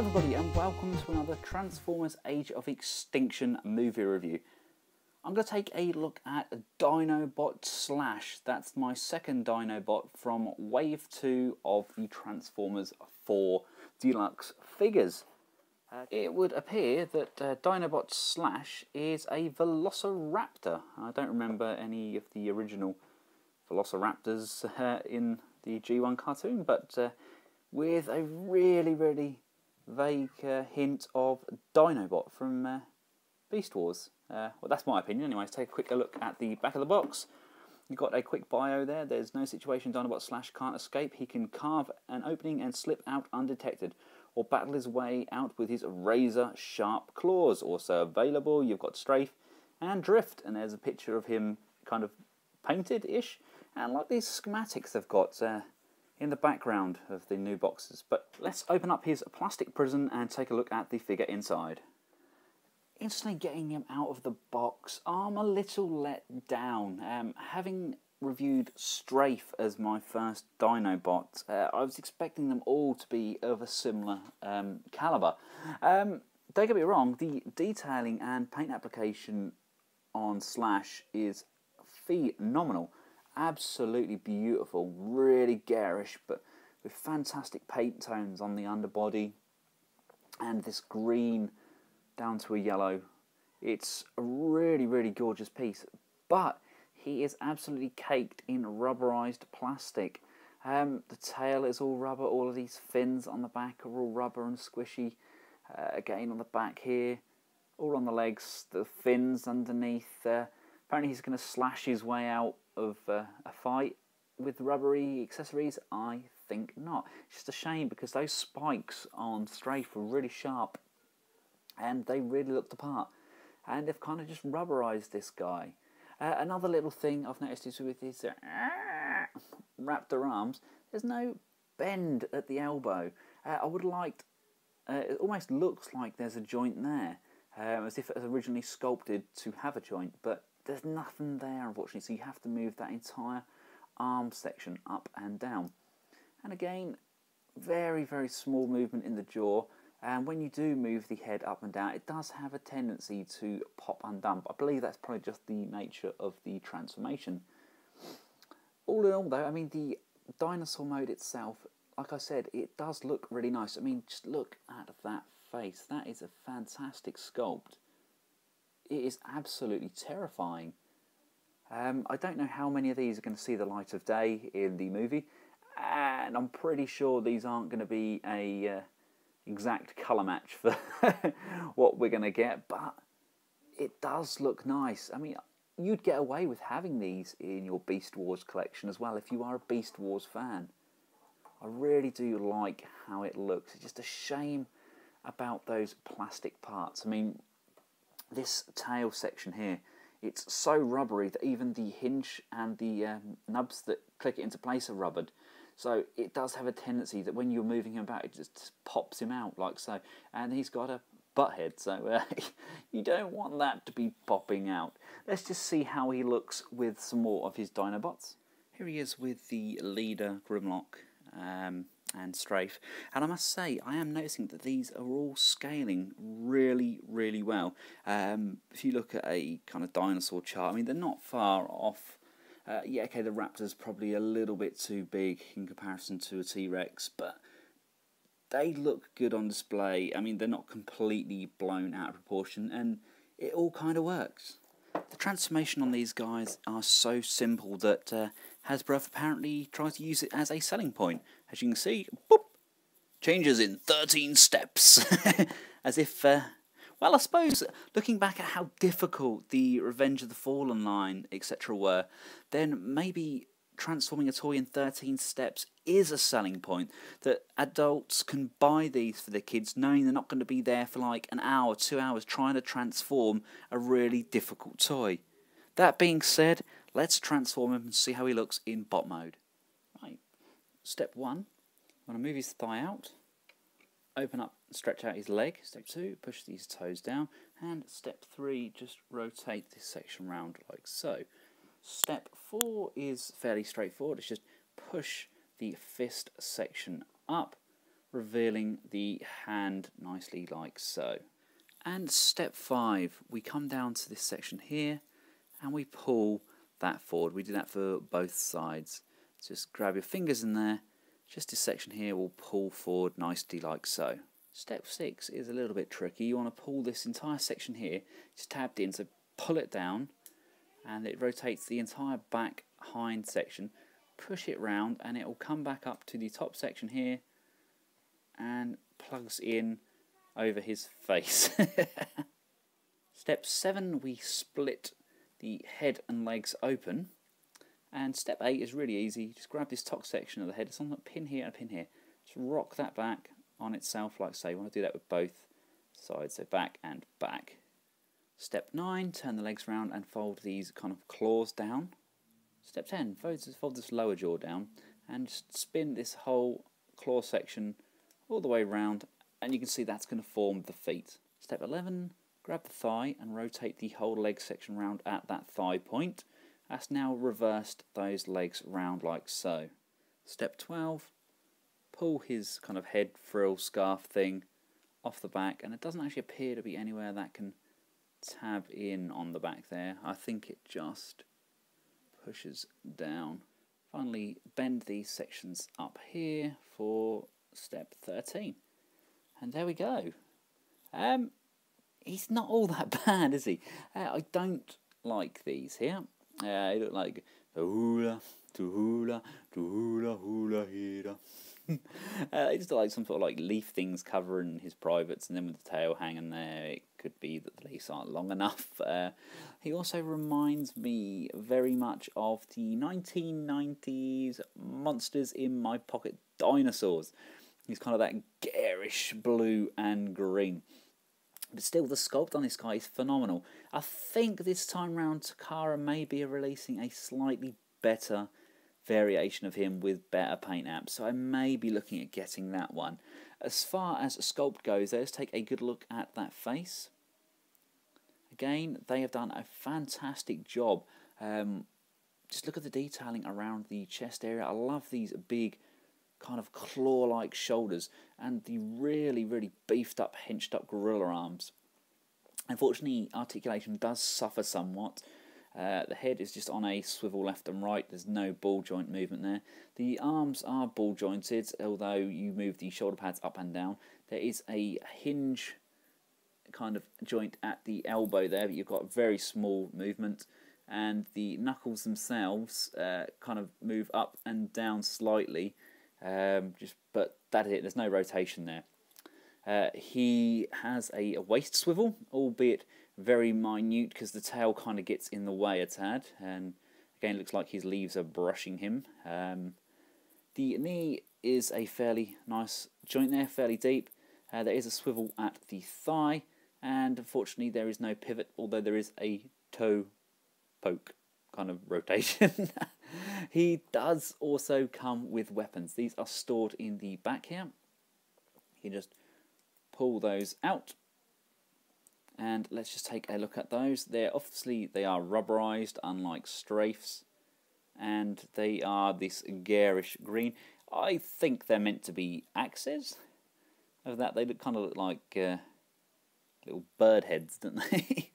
everybody and welcome to another Transformers Age of Extinction movie review. I'm going to take a look at Dinobot Slash. That's my second Dinobot from Wave 2 of the Transformers 4 Deluxe figures. It would appear that Dinobot Slash is a Velociraptor. I don't remember any of the original Velociraptors in the G1 cartoon, but with a really vague hint of Dinobot from Beast Wars. Well, that's my opinion. Anyway, let's take a quick look at the back of the box. You've got a quick bio there. There's no situation Dinobot Slash can't escape. He can carve an opening and slip out undetected, or battle his way out with his razor-sharp claws. Also available, you've got Strafe and Drift, and there's a picture of him kind of painted-ish, and like these schematics they've got in the background of the new boxes. But let's open up his plastic prison and take a look at the figure inside. Instantly getting him out of the box, I'm a little let down. Having reviewed Strafe as my first Dinobot, I was expecting them all to be of a similar calibre. Don't get me wrong, the detailing and paint application on Slash is phenomenal. Absolutely beautiful, really garish, but with fantastic paint tones on the underbody and this green down to a yellow. It's a really gorgeous piece, but he is absolutely caked in rubberized plastic. The tail is all rubber, all of these fins on the back are all rubber and squishy. Again on the back here, all on the legs, the fins underneath. Apparently he's going to slash his way out of a fight with rubbery accessories. I think not. It's just a shame because those spikes on Strafe were really sharp and they really looked the part, and they've kind of just rubberized this guy. Another little thing I've noticed is with his raptor arms, there's no bend at the elbow. I would have liked, it almost looks like there's a joint there, as if it was originally sculpted to have a joint, but there's nothing there unfortunately, so you have to move that entire arm section up and down. And again, very small movement in the jaw, and when you do move the head up and down, it does have a tendency to pop undone. I believe that's probably just the nature of the transformation. All in all though, I mean, the dinosaur mode itself, like I said, it does look really nice. I mean, just look at that face. That is a fantastic sculpt. It is absolutely terrifying. I don't know how many of these are going to see the light of day in the movie, and I'm pretty sure these aren't going to be a exact colour match for what we're going to get, but it does look nice. I mean, you'd get away with having these in your Beast Wars collection as well if you are a Beast Wars fan. I really do like how it looks. It's just a shame about those plastic parts. I mean, this tail section here, it's so rubbery that even the hinge and the nubs that click it into place are rubbered. So it does have a tendency that when you're moving him about, it just pops him out like so. And he's got a butt head, so you don't want that to be popping out. Let's just see how he looks with some more of his Dinobots. Here he is with the leader, Grimlock, and Strafe. And I must say, I am noticing that these are all scaling really well. If you look at a kind of dinosaur chart, I mean, they're not far off. Yeah, okay, the Raptor's probably a little bit too big in comparison to a T-Rex, but they look good on display. I mean, they're not completely blown out of proportion, and it all kind of works. The transformation on these guys are so simple that Hasbro apparently tries to use it as a selling point. As you can see, boop, changes in 13 steps. As if... well, I suppose, looking back at how difficult the Revenge of the Fallen line, etc. were, then maybe transforming a toy in 13 steps is a selling point, that adults can buy these for their kids knowing they're not going to be there for like an hour, 2 hours trying to transform a really difficult toy. That being said, let's transform him and see how he looks in bot mode. Right, step 1, I'm going to move his thigh out. Open up and stretch out his leg. Step 2, push these toes down. And step 3, just rotate this section round like so. Step 4 is fairly straightforward. It's just push the fist section up, revealing the hand nicely like so. And step 5, we come down to this section here and we pull that forward. We do that for both sides. Just grab your fingers in there. Just this section here will pull forward nicely like so. Step 6 is a little bit tricky. You want to pull this entire section here, just tabbed in, so pull it down and it rotates the entire back hind section. Push it round and it will come back up to the top section here and plugs in over his face. Step 7, we split the head and legs open. And step 8 is really easy. Just grab this top section of the head. It's on a pin here and a pin here. Just rock that back on itself like so. You want to do that with both sides, so back and back. Step 9, turn the legs round and fold these kind of claws down. Step 10, fold this lower jaw down and just spin this whole claw section all the way round, and you can see that's going to form the feet. Step 11, grab the thigh and rotate the whole leg section round at that thigh point. That's now reversed those legs round like so. Step 12, pull his kind of head frill scarf thing off the back, and it doesn't actually appear to be anywhere that can tab in on the back there. I think it just pushes down. Finally, bend these sections up here for step 13. And there we go. He's not all that bad, is he? I don't like these here. They look like hula, hula, hula, hula, hula. They just look like some sort of like leaf things covering his privates, and then with the tail hanging there, it could be that the leaves aren't long enough. He also reminds me very much of the 1990s Monsters in My Pocket dinosaurs. He's kind of that garish blue and green. But still, the sculpt on this guy is phenomenal. I think this time round Takara may be releasing a slightly better variation of him with better paint apps, so I may be looking at getting that one. As far as sculpt goes, let's take a good look at that face. Again, they have done a fantastic job. Just look at the detailing around the chest area. I love these big kind of claw-like shoulders and the really, really beefed up, henched up gorilla arms. Unfortunately, articulation does suffer somewhat. The head is just on a swivel left and right. There's no ball joint movement there. The arms are ball jointed, although you move the shoulder pads up and down. There is a hinge kind of joint at the elbow there, but you've got very small movement. And the knuckles themselves kind of move up and down slightly. But that is it. There's no rotation there. He has a waist swivel, albeit very minute because the tail kind of gets in the way a tad, and again it looks like his leaves are brushing him. The knee is a fairly nice joint there, fairly deep. There is a swivel at the thigh, and unfortunately there is no pivot, although there is a toe poke kind of rotation. He does also come with weapons. These are stored in the back here. You just pull those out. And let's just take a look at those. They are rubberized, unlike strafes, and they are this garish green. I think they're meant to be axes. Of that, they kind of look like little bird heads, don't they?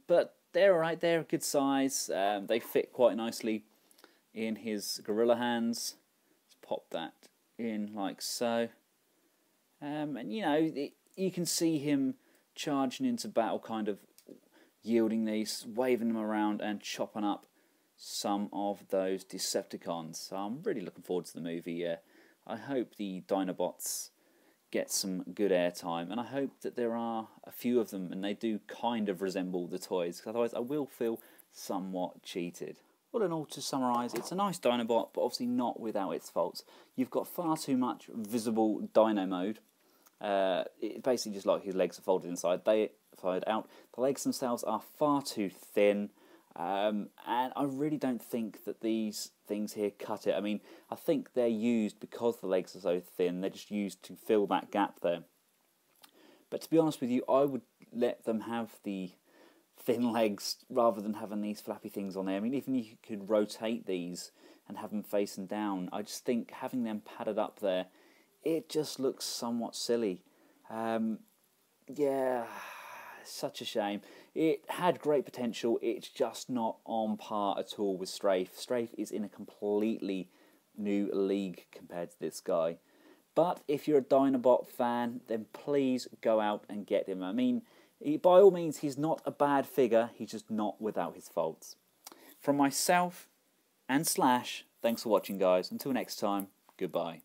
But they're alright. They're a good size. They fit quite nicely in his gorilla hands. Let's pop that in like so. And you know, you can see him charging into battle, kind of yielding these, waving them around and chopping up some of those Decepticons. So I'm really looking forward to the movie. I hope the Dinobots get some good airtime, and I hope that there are a few of them and they do kind of resemble the toys, because otherwise I will feel somewhat cheated. All in all, to summarise, it's a nice Dinobot, but obviously not without its faults. You've got far too much visible Dino mode. It basically just like his legs are folded inside out. The legs themselves are far too thin, and I really don't think that these things here cut it. I mean, I think they're used because the legs are so thin. They're just used to fill that gap there. But to be honest with you, I would let them have the thin legs rather than having these flappy things on there. I mean, even if you could rotate these and have them facing down, I just think having them padded up there it just looks somewhat silly. Yeah, such a shame. It had great potential. It's just not on par at all with Strafe. Strafe is in a completely new league compared to this guy. But if you're a Dinobot fan, then please go out and get him. I mean, by all means, he's not a bad figure. He's just not without his faults. From myself and Slash, thanks for watching, guys. Until next time, goodbye.